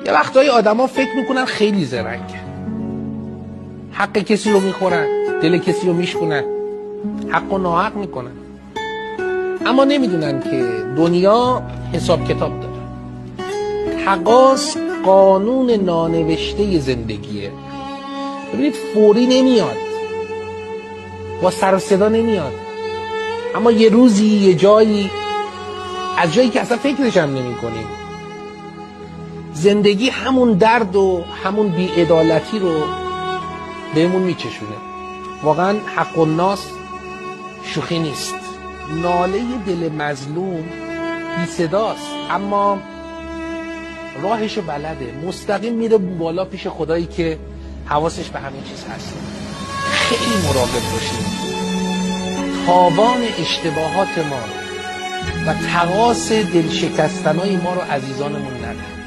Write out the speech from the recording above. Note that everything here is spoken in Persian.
یه وقتایی آدما فکر میکنن خیلی زرنگه، حق کسی رو میخورن، دل کسی رو میشکنن، حق و ناحق میکنن، اما نمیدونن که دنیا حساب کتاب داره. تقاص قانون نانوشته زندگیه. ببینید فوری نمیاد، با سر و صدا نمیاد، اما یه روزی یه جایی، از جایی که اصلا فکرش هم نمی کنیم، زندگی همون درد و همون بی‌عدالتی رو بهمون میچشونه. واقعا حق الناس شوخی نیست. ناله دل مظلوم بی صداست، اما راهشو بلده، مستقیم میره بالا پیش خدایی که حواسش به همین چیز هست. خیلی مراقب باشیم تاوان اشتباهات ما و تقاص دل شکستنای ما رو عزیزانمون نده.